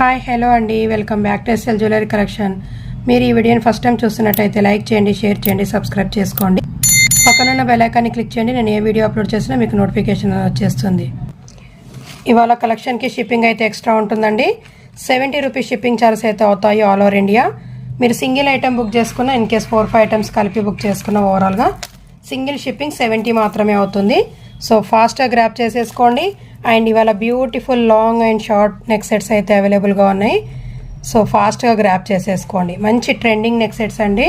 Hi hello అండి, welcome back to SL jewellery collection. మీరు ఈ వీడియోని ఫస్ట్ టైం చూస్తున్నట్టయితే లైక్ చేయండి, షేర్ చేయండి, సబ్స్క్రైబ్ చేసుకోండి. పక్కనున్న బెల్ ఐకాన్ని క్లిక్ చేయండి. నేను ఏ వీడియో అప్లోడ్ చేసినా మీకు నోటిఫికేషన్ వచ్చేస్తుంది. ఇవాళ కలెక్షన్కి షిప్పింగ్ అయితే ఎక్స్ట్రా ఉంటుందండి. 70 రూపీస్ షిప్పింగ్ ఛార్జెస్ అయితే అవుతాయి ఆల్ ఓవర్ ఇండియా. మీరు సింగిల్ ఐటమ్ బుక్ చేసుకున్న, ఇన్ కేస్ 4-5 ఐటమ్స్ కలిపి బుక్ చేసుకున్న ఓవరాల్గా సింగిల్ షిప్పింగ్ 70 మాత్రమే అవుతుంది. సో ఫాస్ట్గా గ్రాప్ చేసేసుకోండి. అండ్ ఇవాళ beautiful long and short neck sets అయితే అవైలబుల్గా ఉన్నాయి. సో ఫాస్ట్గా గ్రాప్ చేసేసుకోండి. మంచి ట్రెండింగ్ నెక్ సెట్స్ అండి.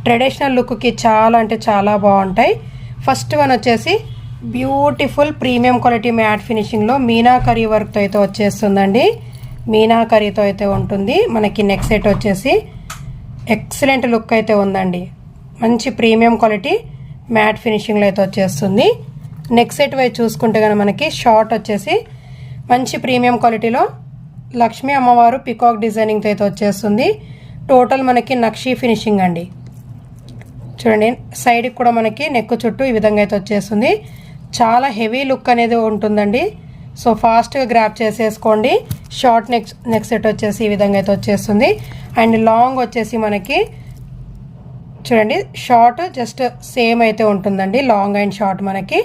ట్రెడిషనల్ లుక్కి చాలా అంటే చాలా బాగుంటాయి. ఫస్ట్ వన్ వచ్చేసి బ్యూటిఫుల్ ప్రీమియం క్వాలిటీ మ్యాట్ ఫినిషింగ్లో మీనాకరీ వర్క్తో అయితే వచ్చేస్తుందండి. మీనాకరీతో అయితే ఉంటుంది. మనకి నెక్ సెట్ వచ్చేసి ఎక్సలెంట్ లుక్ అయితే ఉందండి. మంచి ప్రీమియం క్వాలిటీ మ్యాట్ ఫినిషింగ్లో అయితే వచ్చేస్తుంది. నెక్ సెట్ వైపు చూసుకుంటే కనుక మనకి షార్ట్ వచ్చేసి మంచి ప్రీమియం క్వాలిటీలో లక్ష్మీ అమ్మవారు పికాక్ డిజైనింగ్తో అయితే వచ్చేస్తుంది. టోటల్ మనకి నక్షీ ఫినిషింగ్ అండి. చూడండి, సైడ్కి కూడా మనకి నెక్ చుట్టూ ఈ విధంగా అయితే వచ్చేస్తుంది. చాలా హెవీ లుక్ అనేది ఉంటుందండి. సో ఫాస్ట్గా గ్రాప్ చేసేసుకోండి. షార్ట్ నెక్ సెట్ వచ్చేసి ఈ విధంగా అయితే వచ్చేస్తుంది. అండ్ లాంగ్ వచ్చేసి మనకి చూడండి, షార్ట్ జస్ట్ సేమ్ అయితే ఉంటుందండి. లాంగ్ అండ్ షార్ట్ మనకి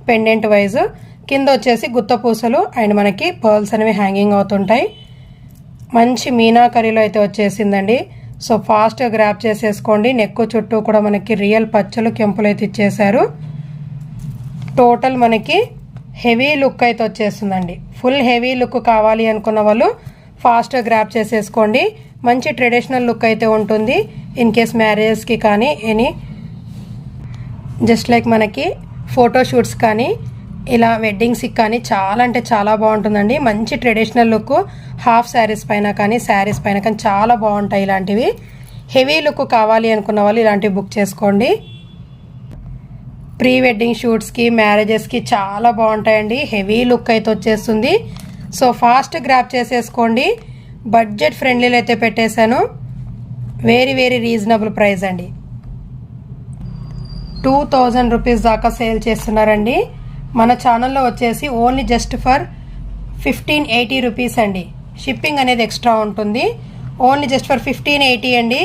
పెండెంట్ వైజ్ కింద వచ్చేసి గుత్త పూసలు అండ్ మనకి పర్ల్స్ అనేవి హ్యాంగింగ్ అవుతుంటాయి. మంచి మీనాకరీలో అయితే వచ్చేసిందండి. సో ఫాస్ట్గా గ్రాప్ చేసేసుకోండి. నెక్ చుట్టూ కూడా మనకి రియల్ పచ్చలు కెంపులు అయితే ఇచ్చేసారు. టోటల్ మనకి హెవీ లుక్ అయితే వచ్చేస్తుందండి. ఫుల్ హెవీ లుక్ కావాలి అనుకున్న వాళ్ళు ఫాస్ట్గా గ్రాప్ చేసేసుకోండి. మంచి ట్రెడిషనల్ లుక్ అయితే ఉంటుంది. ఇన్ కేస్ మ్యారేజెస్కి కానీ ఎనీ జస్ట్ లైక్ మనకి ఫోటోషూట్స్ కానీ ఇలా వెడ్డింగ్స్కి కానీ చాలా అంటే చాలా బాగుంటుందండి. మంచి ట్రెడిషనల్ లుక్ హాఫ్ శారీస్ పైన కానీ శారీస్ పైన కానీ చాలా బాగుంటాయి. ఇలాంటివి హెవీ లుక్ కావాలి అనుకున్న వాళ్ళు ఇలాంటివి బుక్ చేసుకోండి. ప్రీ వెడ్డింగ్ షూట్స్కి మ్యారేజెస్కి చాలా బాగుంటాయండి. హెవీ లుక్ అయితే వచ్చేస్తుంది. సో ఫాస్ట్ గ్రాప్ చేసేసుకోండి. బడ్జెట్ ఫ్రెండ్లీలో అయితే పెట్టేశాను. వెరీ వెరీ రీజనబుల్ ప్రైస్ అండి. 2000 రూపీస్ దాకా సేల్ చేస్తున్నారండి. మన ఛానల్లో వచ్చేసి ఓన్లీ జస్ట్ ఫర్ 1580 రూపీస్ అండి. షిప్పింగ్ అనేది ఎక్స్ట్రా ఉంటుంది. ఓన్లీ జస్ట్ ఫర్ 1580 అండి.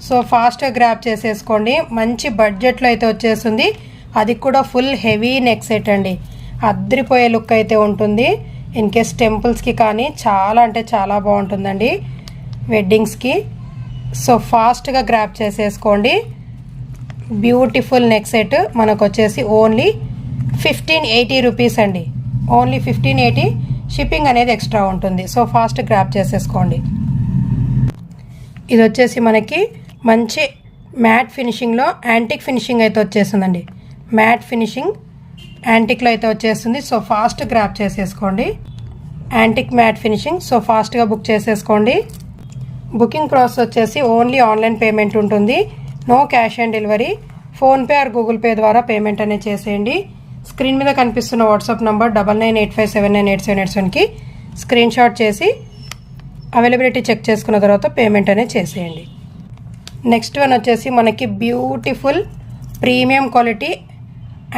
సో ఫాస్ట్గా గ్రాప్ చేసేసుకోండి. మంచి బడ్జెట్లో అయితే వచ్చేస్తుంది. అది కూడా ఫుల్ హెవీ నెక్ సెట్ అండి. అద్రిపోయే లుక్ అయితే ఉంటుంది. ఇన్ కేస్ టెంపుల్స్కి కానీ చాలా అంటే చాలా బాగుంటుందండి వెడ్డింగ్స్కి. సో ఫాస్ట్గా గ్రాప్ చేసేసుకోండి. బ్యూటిఫుల్ నెక్ సెట్ మనకు వచ్చేసి ఓన్లీ 1580 రూపీస్ అండి. ఓన్లీ 1580. షిప్పింగ్ అనేది ఎక్స్ట్రా ఉంటుంది. సో ఫాస్ట్ గ్రాప్ చేసేసుకోండి. ఇది వచ్చేసి మనకి మంచి మ్యాట్ ఫినిషింగ్లో యాంటిక్ ఫినిషింగ్ అయితే వచ్చేస్తుందండి. మ్యాట్ ఫినిషింగ్ యాంటిక్లో అయితే వచ్చేస్తుంది. సో ఫాస్ట్ గ్రాప్ చేసేసుకోండి. Antique matte finishing. సో ఫాస్ట్గా బుక్ చేసేసుకోండి. బుకింగ్ ప్రాసెస్ వచ్చేసి ఓన్లీ ఆన్లైన్ పేమెంట్ ఉంటుంది. No cash on delivery. PhonePe or Google Pay ద్వారా పేమెంట్ అనేది చేసేయండి. స్క్రీన్ మీద కనిపిస్తున్న వాట్సాప్ నంబర్ 9985798787కి స్క్రీన్ షాట్ చేసి అవైలబిలిటీ చెక్ చేసుకున్న తర్వాత పేమెంట్ అనేది చేసేయండి. నెక్స్ట్ వన్ వచ్చేసి మనకి beautiful premium quality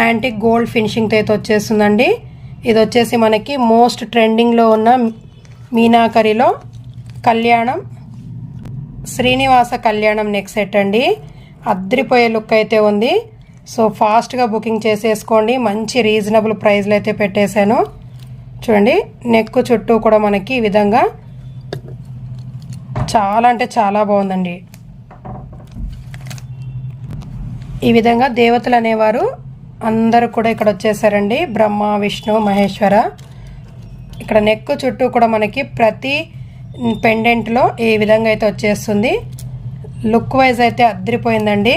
antique gold ఫినిషింగ్తో అయితే వచ్చేస్తుందండి. ఇది వచ్చేసి మనకి మోస్ట్ ట్రెండింగ్లో ఉన్న మీనాకరీలో కళ్యాణం శ్రీనివాస కళ్యాణం నెక్ సెట్ అండి. అద్రిపోయే లుక్ అయితే ఉంది. సో ఫాస్ట్గా బుకింగ్ చేసేసుకోండి. మంచి రీజనబుల్ ప్రైస్లో అయితే పెట్టేశాను. చూడండి, నెక్ చుట్టూ కూడా మనకి ఈ విధంగా చాలా అంటే చాలా బాగుందండి. ఈ విధంగా దేవతలు అనేవారు అందరూ కూడా ఇక్కడ వచ్చేసారండి. బ్రహ్మ, విష్ణు, మహేశ్వర. ఇక్కడ నెక్ చుట్టూ కూడా మనకి ప్రతి పెండెంట్లో ఈ విధంగా అయితే వచ్చేస్తుంది. లుక్ వైజ్ అయితే అద్రిపోయిందండి.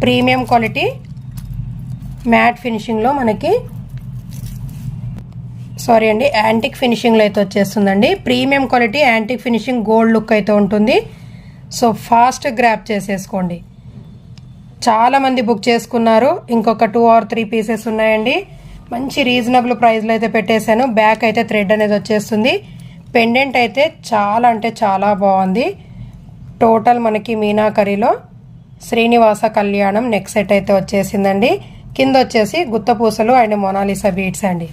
ప్రీమియం క్వాలిటీ మ్యాట్ ఫినిషింగ్లో మనకి యాంటిక్ ఫినిషింగ్లో అయితే వచ్చేస్తుందండి. Premium quality antique finishing gold look అయితే ఉంటుంది. సో ఫాస్ట్ గ్రాప్ చేసేసుకోండి. చాలామంది బుక్ చేసుకున్నారు. ఇంకొక 2 or 3 పీసెస్ ఉన్నాయండి. మంచి రీజనబుల్ ప్రైస్లో అయితే పెట్టేశాను. బ్యాక్ అయితే థ్రెడ్ అనేది వచ్చేస్తుంది. పెండెంట్ అయితే చాలా అంటే చాలా బాగుంది. టోటల్ మనకి మీనాకరీలో శ్రీనివాస కళ్యాణం నెక్ సెట్ అయితే వచ్చేసిందండి. కింద వచ్చేసి గుత్త పూసలు అండ్ మొనాలిసా బీడ్స్ అండి.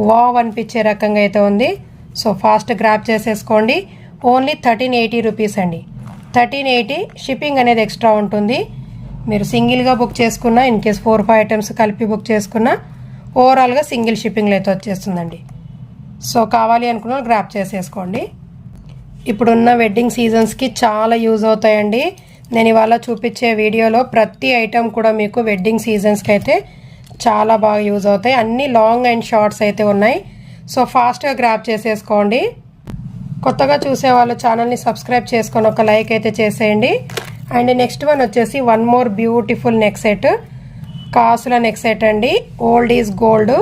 వావ్ అనిపించే రకంగా అయితే ఉంది. సో ఫాస్ట్ గ్రాప్ చేసేసుకోండి. ఓన్లీ 1380 రూపీస్ అండి. 1380 షిప్పింగ్ అనేది ఎక్స్ట్రా ఉంటుంది. మీరు సింగిల్గా బుక్ చేసుకున్నా, ఇన్ కేస్ 4-5 ఐటమ్స్ కలిపి బుక్ చేసుకున్నా ఓవరాల్గా సింగిల్ షిప్పింగ్లో అయితే వచ్చేస్తుందండి. సో కావాలి అనుకున్న వాళ్ళు గ్రాప్ చేసేసుకోండి. ఇప్పుడున్న వెడ్డింగ్ సీజన్స్కి చాలా యూజ్ అవుతాయండి. నేను ఇవాళ చూపించే వీడియోలో ప్రతి ఐటెం కూడా మీకు వెడ్డింగ్ సీజన్స్కి అయితే చాలా బాగా యూజ్ అవుతాయి. అన్ని లాంగ్ అండ్ షార్ట్స్ అయితే ఉన్నాయి. సో ఫాస్ట్గా గ్రాప్ చేసేసుకోండి. కొత్తగా చూసేవాళ్ళు ఛానల్ని సబ్స్క్రైబ్ చేసుకొని ఒక లైక్ అయితే చేసేయండి. అండ్ నెక్స్ట్ వన్ వచ్చేసి one more beautiful neck set, కాసుల నెక్ సెట్ అండి. Old is gold.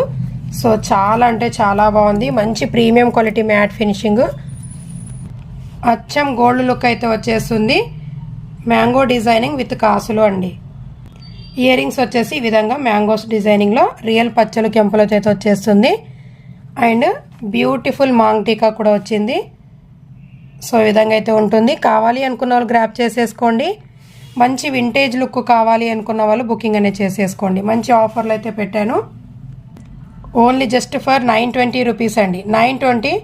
సో చాలా అంటే చాలా బాగుంది. మంచి ప్రీమియం క్వాలిటీ మ్యాట్ ఫినిషింగ్, అచ్చం గోల్డ్ లుక్ అయితే వచ్చేస్తుంది. మ్యాంగో డిజైనింగ్ విత్ కాసులు అండి. ఇయర్ రింగ్స్ వచ్చేసి ఈ విధంగా మ్యాంగోస్ డిజైనింగ్లో రియల్ పచ్చలు కెంపులతో అయితే వచ్చేస్తుంది. అండ్ బ్యూటిఫుల్ మాంగ్ టీకా కూడా వచ్చింది. సో ఈ విధంగా అయితే ఉంటుంది. కావాలి అనుకున్న వాళ్ళు గ్రాప్ చేసేసుకోండి. మంచి వింటేజ్ లుక్ కావాలి అనుకున్న వాళ్ళు బుకింగ్ అనేది చేసేసుకోండి. మంచి ఆఫర్లు అయితే పెట్టాను. ఓన్లీ జస్ట్ ఫర్ 920 రూపీస్ అండి. 920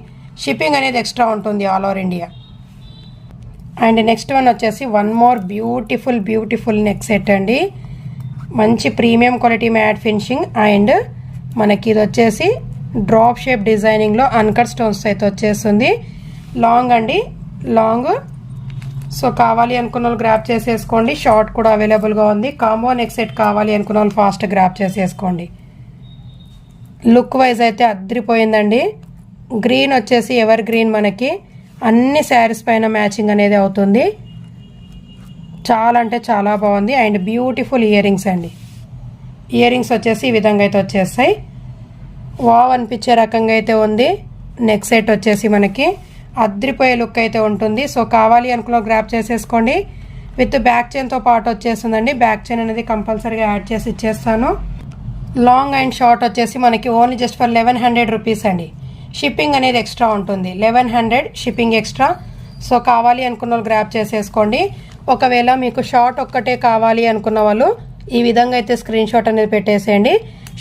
షిప్పింగ్ అనేది ఎక్స్ట్రా ఉంటుంది all over India. And next one వచ్చేసి one more beautiful neck set అండి. మంచి premium quality matte finishing and మనకి ఇది వచ్చేసి డ్రాప్ షేప్ డిజైనింగ్లో అన్కట్ స్టోన్స్ అయితే వచ్చేస్తుంది. లాంగ్ అండి, లాంగ్. సో కావాలి అనుకున్న వాళ్ళు గ్రాప్ చేసేసుకోండి. షార్ట్ కూడా అవైలబుల్గా ఉంది. కాంబో నెక్ సెట్ కావాలి అనుకున్న వాళ్ళు ఫాస్ట్ గ్రాప్ చేసేసుకోండి. లుక్ వైజ్ అయితే అద్రిపోయిందండి. గ్రీన్ వచ్చేసి ఎవర్ గ్రీన్, మనకి అన్ని శారీస్ పైన మ్యాచింగ్ అనేది అవుతుంది. చాలా అంటే చాలా బాగుంది. అండ్ బ్యూటిఫుల్ ఇయర్ రింగ్స్ అండి. ఇయర్ రింగ్స్ వచ్చేసి ఈ విధంగా అయితే వచ్చేస్తాయి. వావ్ అనిపించే రకంగా అయితే ఉంది. నెక్ సెట్ వచ్చేసి మనకి అద్రిపోయే లుక్ అయితే ఉంటుంది. సో కావాలి అనుకున్న గ్రాప్ చేసేసుకోండి. విత్ బ్యాక్ చైన్తో పాటు వచ్చేస్తుందండి. బ్యాక్ చైన్ అనేది కంపల్సరీగా యాడ్ చేసి ఇచ్చేస్తాను. లాంగ్ అండ్ షార్ట్ వచ్చేసి మనకి ఓన్లీ జస్ట్ ఫర్ 1100 రూపీస్ అండి. షిప్పింగ్ అనేది ఎక్స్ట్రా ఉంటుంది. 1100 షిప్పింగ్ ఎక్స్ట్రా. సో కావాలి అనుకున్న వాళ్ళు గ్రాప్ చేసేసుకోండి. ఒకవేళ మీకు షార్ట్ ఒక్కటే కావాలి అనుకున్న వాళ్ళు ఈ విధంగా అయితే స్క్రీన్ షాట్ అనేది పెట్టేసేయండి.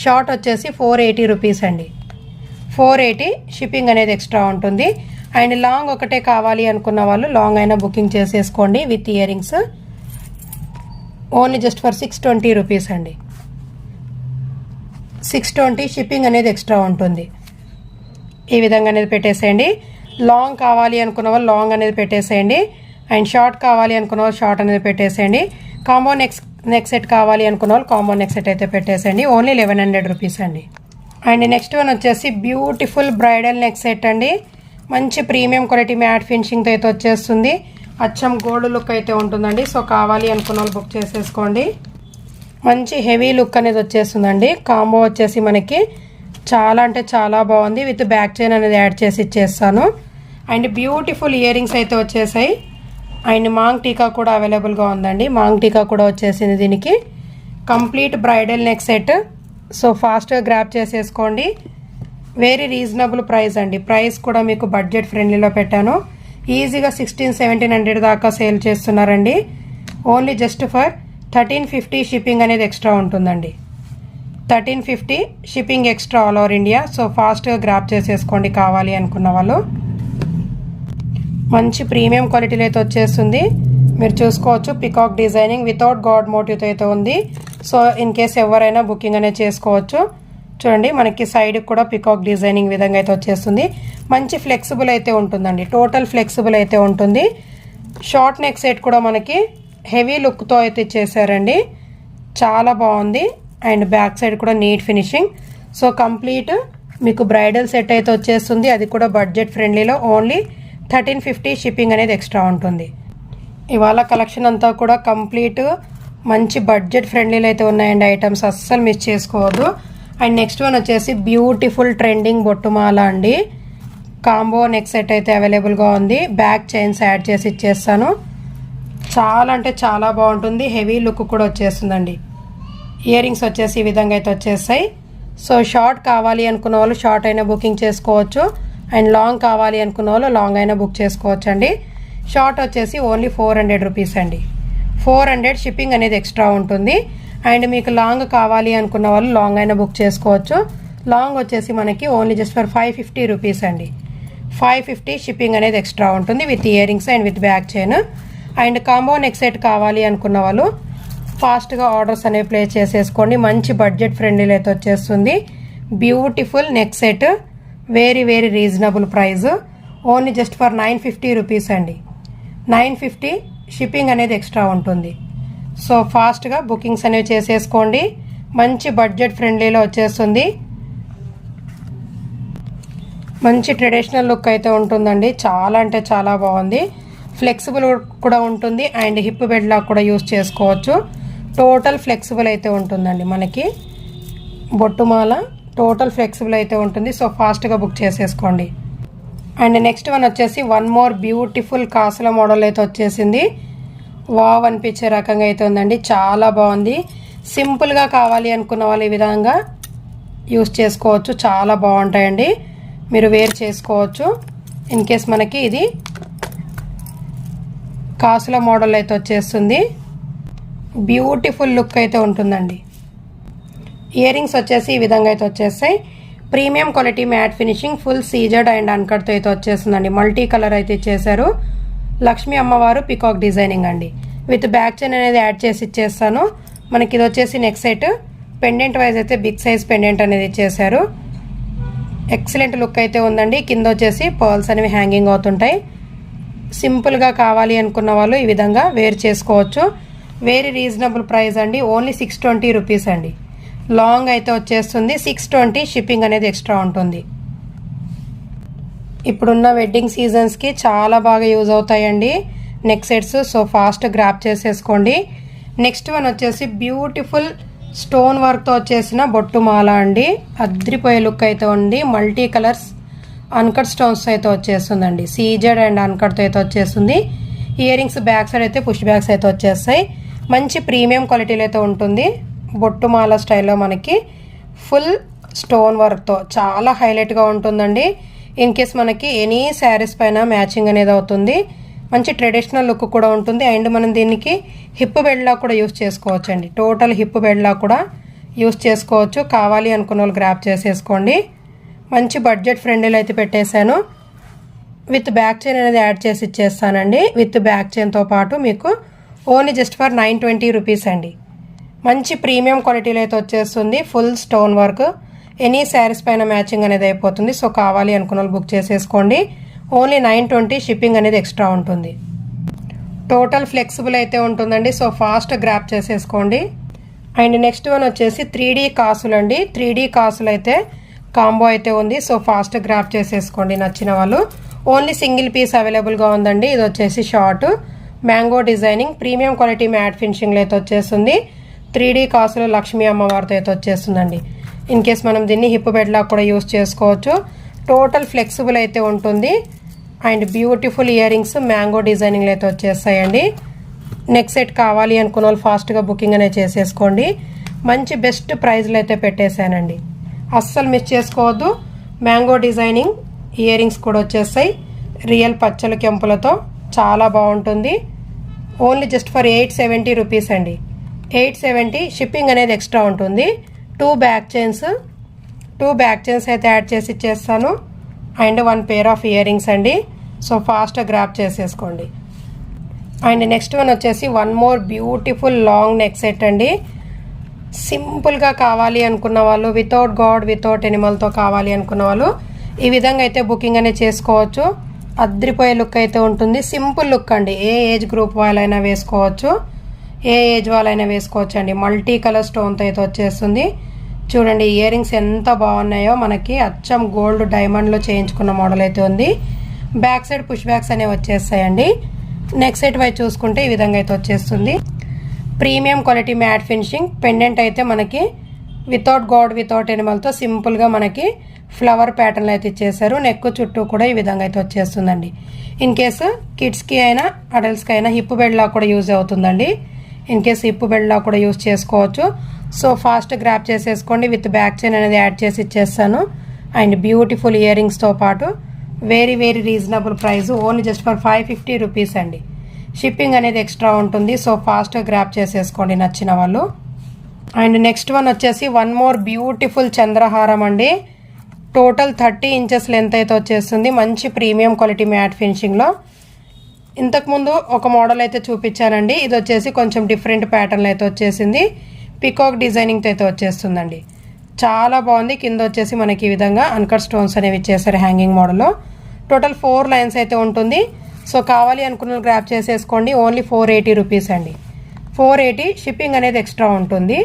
షార్ట్ వచ్చేసి 480 రూపీస్ అండి. 480 షిప్పింగ్ అనేది ఎక్స్ట్రా ఉంటుంది. అండ్ లాంగ్ ఒకటే కావాలి అనుకున్న వాళ్ళు లాంగ్ అయినా బుకింగ్ చేసేసుకోండి with ear rings. Only just for 620 rupees అండి. 620 షిప్పింగ్ అనేది ఎక్స్ట్రా ఉంటుంది. ఈ విధంగా అనేది పెట్టేసేయండి. లాంగ్ కావాలి అనుకున్న వాళ్ళు లాంగ్ అనేది పెట్టేసేయండి. అండ్ షార్ట్ కావాలి అనుకున్న వాళ్ళు షార్ట్ అనేది పెట్టేసేయండి. కాంబో నెక్ సెట్ కావాలి అనుకున్న వాళ్ళు కాంబో నెక్ సెట్ అయితే పెట్టేసేయండి. ఓన్లీ 1100 రూపీస్ అండి. అండ్ నెక్స్ట్ వన్ వచ్చేసి బ్యూటిఫుల్ బ్రైడల్ నెక్ సెట్ అండి. మంచి ప్రీమియం క్వాలిటీ మ్యాట్ ఫినిషింగ్తో అయితే వచ్చేస్తుంది. అచ్చం గోల్డ్ లుక్ అయితే ఉంటుందండి. సో కావాలి అనుకున్న వాళ్ళు బుక్ చేసేసుకోండి. మంచి హెవీ లుక్ అనేది వచ్చేస్తుందండి. కాంబో వచ్చేసి మనకి చాలా అంటే చాలా బాగుంది. విత్ బ్యాక్ చైన్ అనేది యాడ్ చేసి ఇచ్చేస్తాను. అండ్ బ్యూటిఫుల్ ఇయర్ రింగ్స్ అయితే వచ్చేసాయి. అండ్ మాంగ్ టీకా కూడా అవైలబుల్గా ఉందండి. మాంగ్ టీకా కూడా వచ్చేసింది దీనికి. Complete bridal neck set. So ఫాస్ట్గా గ్రాప్ చేసేసుకోండి. వెరీ రీజనబుల్ ప్రైస్ అండి. ప్రైస్ కూడా మీకు బడ్జెట్ ఫ్రెండ్లీలో పెట్టాను. ఈజీగా 1600-1700 దాకా సేల్ చేస్తున్నారండి. ఓన్లీ జస్ట్ ఫర్ 1350 షిప్పింగ్ అనేది ఎక్స్ట్రా ఉంటుందండి. 1350 shipping extra all over India. So ఫాస్ట్గా గ్రాప్ చేసేసుకోండి కావాలి అనుకున్న వాళ్ళు. మంచి ప్రీమియం క్వాలిటీలో అయితే వచ్చేస్తుంది. మీరు చూసుకోవచ్చు పికాక్ డిజైనింగ్ వితౌట్ గాడ్ మోటివ్తో అయితే ఉంది. సో ఇన్ కేస్ ఎవరైనా బుకింగ్ అనేది చేసుకోవచ్చు. చూడండి మనకి సైడ్ కూడా పికాక్ డిజైనింగ్ విధంగా అయితే వచ్చేస్తుంది. మంచి ఫ్లెక్సిబుల్ అయితే ఉంటుందండి. టోటల్ ఫ్లెక్సిబుల్ అయితే ఉంటుంది. షార్ట్ నెక్ సెట్ కూడా మనకి హెవీ లుక్తో అయితే ఇచ్చేసారండి. చాలా బాగుంది. అండ్ బ్యాక్ సైడ్ కూడా నీట్ ఫినిషింగ్. సో కంప్లీట్ మీకు బ్రైడల్ సెట్ అయితే వచ్చేస్తుంది. అది కూడా బడ్జెట్ ఫ్రెండ్లీలో ఓన్లీ 1350 షిప్పింగ్ అనేది ఎక్స్ట్రా ఉంటుంది. ఇవాళ కలెక్షన్ అంతా కూడా కంప్లీట్ మంచి బడ్జెట్ ఫ్రెండ్లీలో అయితే ఉన్నాయండి. ఐటమ్స్ అస్సలు మిస్ చేసుకోవద్దు. అండ్ నెక్స్ట్ వన్ వచ్చేసి బ్యూటిఫుల్ ట్రెండింగ్ బొట్టుమాల అండి. కాంబో నెక్ సెట్ అయితే అవైలబుల్గా ఉంది. బ్యాక్ చైన్స్ యాడ్ చేసి ఇచ్చేస్తాను. చాలా అంటే చాలా బాగుంటుంది. హెవీ లుక్ కూడా వచ్చేస్తుందండి. ఇయర్ రింగ్స్ వచ్చేసి ఈ విధంగా అయితే వచ్చేస్తాయి. సో షార్ట్ కావాలి అనుకున్న వాళ్ళు షార్ట్ అయినా బుకింగ్ చేసుకోవచ్చు. అండ్ లాంగ్ కావాలి అనుకున్న వాళ్ళు లాంగ్ అయినా బుక్ చేసుకోవచ్చు అండి. షార్ట్ వచ్చేసి ఓన్లీ 400 రూపీస్ అండి. 400 షిప్పింగ్ అనేది ఎక్స్ట్రా ఉంటుంది. అండ్ మీకు లాంగ్ కావాలి అనుకున్న వాళ్ళు లాంగ్ అయినా బుక్ చేసుకోవచ్చు. లాంగ్ వచ్చేసి మనకి ఓన్లీ జస్ట్ ఫర్ 550 రూపీస్ అండి. 550 షిప్పింగ్ అనేది ఎక్స్ట్రా ఉంటుంది with ear rings and with back chain. And combo neck set కావాలి అనుకున్న వాళ్ళు ఫాస్ట్గా ఆర్డర్స్ అనేవి ప్లేస్ చేసేసుకోండి. మంచి బడ్జెట్ ఫ్రెండ్లీ అయితే వచ్చేస్తుంది. Beautiful neck set, very very reasonable price, only just for 950 rupees అండి. 950 షిప్పింగ్ అనేది ఎక్స్ట్రా ఉంటుంది. సో ఫాస్ట్గా బుకింగ్స్ అనేవి చేసేసుకోండి. మంచి బడ్జెట్ ఫ్రెండ్లీలో వచ్చేస్తుంది. మంచి ట్రెడిషనల్ లుక్ అయితే ఉంటుందండి. చాలా అంటే చాలా బాగుంది. ఫ్లెక్సిబుల్ కూడా ఉంటుంది అండ్ హిప్ బెడ్ లాగా కూడా యూస్ చేసుకోవచ్చు. టోటల్ ఫ్లెక్సిబుల్ అయితే ఉంటుందండి. మనకి బొట్టుమాల టోటల్ ఫ్లెక్సిబుల్ అయితే ఉంటుంది. సో ఫాస్ట్గా బుక్ చేసేసుకోండి. అండ్ నెక్స్ట్ వన్ వచ్చేసి వన్ మోర్ బ్యూటిఫుల్ కాసుల మోడల్ అయితే వచ్చేసింది. వావ్ అనిపించే రకంగా అయితే ఉందండి. చాలా బాగుంది. సింపుల్గా కావాలి అనుకున్న వాళ్ళు ఈ విధంగా యూస్ చేసుకోవచ్చు. చాలా బాగుంటాయండి. మీరు వేర్ చేసుకోవచ్చు. ఇన్ కేస్ మనకి ఇది కాసుల మోడల్ అయితే వచ్చేస్తుంది. బ్యూటిఫుల్ లుక్ అయితే ఉంటుందండి. ఇయర్ రింగ్స్ వచ్చేసి ఈ విధంగా అయితే వచ్చేస్తాయి. Premium quality matte finishing, full CZ and అన్కట్తో అయితే వచ్చేస్తుందండి. మల్టీ కలర్ అయితే ఇచ్చేసారు. లక్ష్మీ అమ్మవారు పికాక్ డిజైనింగ్ అండి. విత్ బ్యాక్ చైన్ అనేది యాడ్ చేసి ఇచ్చేస్తాను. మనకి ఇది వచ్చేసి నెక్ సెట్. పెండెంట్ వైజ్ అయితే బిగ్ సైజ్ పెండెంట్ అనేది ఇచ్చేసారు. ఎక్సలెంట్ లుక్ అయితే ఉందండి. కింద వచ్చేసి పర్ల్స్ అనేవి హ్యాంగింగ్ అవుతుంటాయి. సింపుల్గా కావాలి అనుకున్న వాళ్ళు ఈ విధంగా వేర్ చేసుకోవచ్చు. వెరీ రీజనబుల్ ప్రైస్ అండి. ఓన్లీ 620 రూపీస్ అండి. లాంగ్ అయితే వచ్చేస్తుంది. 620 షిప్పింగ్ అనేది ఎక్స్ట్రా ఉంటుంది. ఇప్పుడున్న వెడ్డింగ్ సీజన్స్కి చాలా బాగా యూజ్ అవుతాయండి neck sets. So fast grab చేసేసుకోండి. నెక్స్ట్ వన్ వచ్చేసి బ్యూటిఫుల్ స్టోన్ వర్క్తో వచ్చేసిన బొట్టు మాల అండి. అద్రిపోయే లుక్ అయితే ఉంది. మల్టీ కలర్స్ అన్కట్ స్టోన్స్ అయితే వచ్చేస్తుందండి. సీజెడ్ అండ్ అన్కట్తో అయితే వచ్చేస్తుంది. ఇయర్ రింగ్స్ బ్యాక్ సైడ్ అయితే పుష్ బ్యాగ్స్ అయితే వచ్చేస్తాయి. మంచి ప్రీమియం క్వాలిటీలో అయితే ఉంటుంది. బొట్టు మాల స్టైల్లో మనకి ఫుల్ స్టోన్ వర్క్తో చాలా హైలైట్గా ఉంటుందండి. ఇన్ కేస్ మనకి ఎనీ శారీస్ పైన మ్యాచింగ్ అనేది అవుతుంది. మంచి ట్రెడిషనల్ లుక్ కూడా ఉంటుంది. అండ్ మనం దీనికి హిప్ బెడ్లా కూడా యూస్ చేసుకోవచ్చు అండి. టోటల్ హిప్ బెడ్లా కూడా యూస్ చేసుకోవచ్చు. కావాలి అనుకున్న వాళ్ళు గ్రాప్ చేసేసుకోండి. మంచి బడ్జెట్ ఫ్రెండ్లీలో అయితే పెట్టేశాను. విత్ బ్యాక్ చైన్ అనేది యాడ్ చేసి ఇచ్చేస్తానండి. విత్ బ్యాక్ చైన్తో పాటు మీకు ఓన్లీ జస్ట్ ఫర్ 920 రూపీస్ అండి. మంచి ప్రీమియం క్వాలిటీలో అయితే వచ్చేస్తుంది. Full stone work, any saris పైన మ్యాచింగ్ అనేది అయిపోతుంది. సో కావాలి అనుకున్న వాళ్ళు బుక్ చేసేసుకోండి. ఓన్లీ 920 షిప్పింగ్ అనేది ఎక్స్ట్రా ఉంటుంది. టోటల్ ఫ్లెక్సిబుల్ అయితే ఉంటుందండి. సో ఫాస్ట్ గ్రాప్ చేసేసుకోండి. అండ్ నెక్స్ట్ వన్ వచ్చేసి 3D కాసులు అండి. 3D కాసులు అయితే కాంబో అయితే ఉంది. సో ఫాస్ట్ గ్రాప్ చేసేసుకోండి నచ్చిన వాళ్ళు. ఓన్లీ సింగిల్ పీస్ అవైలబుల్గా ఉందండి. ఇది వచ్చేసి short mango designing, premium quality matte ఫినిషింగ్లో అయితే వచ్చేస్తుంది. 3D కాసులు లక్ష్మీ అమ్మవారితో అయితే వచ్చేస్తుందండి. ఇన్ కేస్ మనం దీన్ని హిప్ బెడ్లా కూడా యూస్ చేసుకోవచ్చు. టోటల్ ఫ్లెక్సిబుల్ అయితే ఉంటుంది. And beautiful earrings mango డిజైనింగ్లో అయితే వచ్చేస్తాయండి. నెక్ సెట్ కావాలి అనుకున్న వాళ్ళు ఫాస్ట్గా బుకింగ్ అనేది చేసేసుకోండి. మంచి బెస్ట్ ప్రైజ్లో అయితే పెట్టేశానండి. అస్సలు మిస్ చేసుకోవద్దు. మ్యాంగో డిజైనింగ్ ఇయర్ రింగ్స్ కూడా వచ్చేస్తాయి. రియల్ పచ్చల కెంపులతో చాలా బాగుంటుంది. ఓన్లీ జస్ట్ ఫర్ 870 రూపీస్ అండి. 870 షిప్పింగ్ అనేది ఎక్స్ట్రా ఉంటుంది. 2 బ్యాక్ చైన్స్ అయితే యాడ్ చేసి ఇచ్చేస్తాను. And 1 pair of ear rings అండి. సో ఫాస్ట్గా గ్రాప్ చేసేసుకోండి. అండ్ నెక్స్ట్ వన్ వచ్చేసి one more beautiful long neck set అండి. సింపుల్గా కావాలి అనుకున్న వాళ్ళు, వితౌట్ గాడ్ వితౌట్ ఎనిమల్తో కావాలి అనుకున్న వాళ్ళు ఈ విధంగా అయితే బుకింగ్ అనేది చేసుకోవచ్చు. అద్రిపోయే లుక్ అయితే ఉంటుంది. సింపుల్ లుక్ అండి. ఏ ఏజ్ గ్రూప్ వాళ్ళైనా వేసుకోవచ్చు. ఏ ఏజ్ వాళ్ళైనా వేసుకోవచ్చు అండి. మల్టీ కలర్ స్టోన్తో అయితే వచ్చేస్తుంది. చూడండి ఇయర్ రింగ్స్ ఎంత బాగున్నాయో. మనకి అచ్చం గోల్డ్ డైమండ్లో చేయించుకున్న మోడల్ అయితే ఉంది. బ్యాక్ సైడ్ పుష్ బ్యాగ్స్ అనేవి వచ్చేస్తాయండి. నెక్ సెట్ వైపు చూసుకుంటే ఈ విధంగా అయితే వచ్చేస్తుంది. Premium quality matte finishing pendant అయితే మనకి వితౌట్ గాడ్ వితౌట్ ఎనిమల్తో సింపుల్గా మనకి ఫ్లవర్ ప్యాటర్న్ అయితే ఇచ్చేసారు. నెక్ చుట్టూ కూడా ఈ విధంగా అయితే వచ్చేస్తుందండి. ఇన్ కేసు కిడ్స్కి అయినా అడల్ట్స్కి అయినా హిప్ బెడ్లా కూడా యూజ్ అవుతుందండి. ఇన్ కేసు హిప్ బెడ్లా కూడా యూజ్ చేసుకోవచ్చు. సో ఫాస్ట్ గ్రాప్ చేసేసుకోండి. విత్ బ్యాక్ చైన్ అనేది యాడ్ చేసి ఇచ్చేస్తాను. అండ్ బ్యూటిఫుల్ ఇయర్ రింగ్స్తో పాటు very very reasonable price. Only just for 550 rupees అండి. షిప్పింగ్ అనేది ఎక్స్ట్రా ఉంటుంది. సో ఫాస్ట్గా గ్రాప్ చేసేసుకోండి నచ్చిన వాళ్ళు. అండ్ నెక్స్ట్ వన్ వచ్చేసి వన్ మోర్ బ్యూటిఫుల్ చంద్రహారం అండి. టోటల్ 30 ఇంచెస్ లెంత్ అయితే వచ్చేస్తుంది. మంచి ప్రీమియం క్వాలిటీ మ్యాట్ ఫినిషింగ్లో. ఇంతకుముందు ఒక మోడల్ అయితే చూపించానండి. ఇది వచ్చేసి కొంచెం డిఫరెంట్ ప్యాటర్న్లో అయితే వచ్చేసింది. పికాక్ డిజైనింగ్తో అయితే వచ్చేస్తుందండి. చాలా బాగుంది. కింద వచ్చేసి మనకి ఈ విధంగా అన్కట్ స్టోన్స్ అనేవి ఇచ్చేసారు హ్యాంగింగ్ మోడల్లో. టోటల్ 4 లైన్స్ అయితే ఉంటుంది. సో కావాలి అనుకున్న గ్రాప్ చేసేసుకోండి. ఓన్లీ 480 రూపీస్ అండి. 480 షిప్పింగ్ అనేది ఎక్స్ట్రా ఉంటుంది.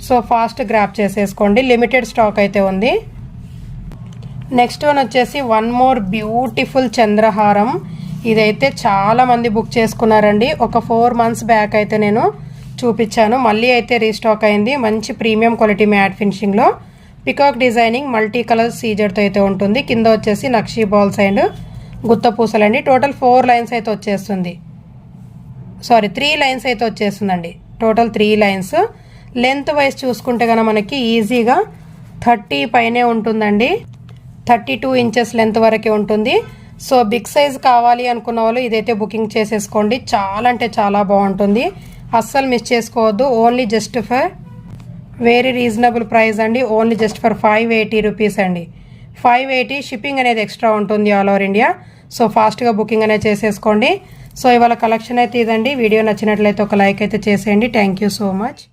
సో ఫాస్ట్ గ్రాప్ చేసేసుకోండి. లిమిటెడ్ స్టాక్ అయితే ఉంది. నెక్స్ట్ వన్ వచ్చేసి వన్ మోర్ బ్యూటిఫుల్ చంద్రహారం. ఇదైతే చాలా మంది బుక్ చేసుకున్నారండి. ఒక 4 మంత్స్ బ్యాక్ అయితే నేను చూపించాను. మళ్ళీ అయితే రీస్టాక్ అయింది. మంచి ప్రీమియం క్వాలిటీ మ్యాట్ ఫినిషింగ్లో పికాక్ డిజైనింగ్ మల్టీ కలర్ సీజర్తో అయితే ఉంటుంది. కింద వచ్చేసి nakshi balls and Gutha పూసలండి. Total 4 lines అయితే వచ్చేస్తుంది. 3 లైన్స్ అయితే వచ్చేస్తుందండి. Total 3 lines. లెంత్ వైజ్ చూసుకుంటే కనుక మనకి ఈజీగా 30 పైనే ఉంటుందండి. 32 ఇంచెస్ లెంత్ వరకే ఉంటుంది. సో బిగ్ సైజ్ కావాలి అనుకున్న వాళ్ళు ఇదైతే బుకింగ్ చేసేసుకోండి. చాలా అంటే చాలా బాగుంటుంది. అస్సలు మిస్ చేసుకోవద్దు. Only just for very reasonable price అండి. ఓన్లీ జస్ట్ ఫర్ 580 రూపీస్ అండి. 580 షిప్పింగ్ అనేది ఎక్స్ట్రా ఉంటుంది ఆల్ ఓవర్ ఇండియా. సో ఫాస్ట్గా బుకింగ్ అనేది చేసేసుకోండి. సో ఇవాళ కలెక్షన్ అయితే ఇదండి. వీడియో నచ్చినట్లయితే ఒక లైక్ అయితే చేసేయండి. Thank you so much.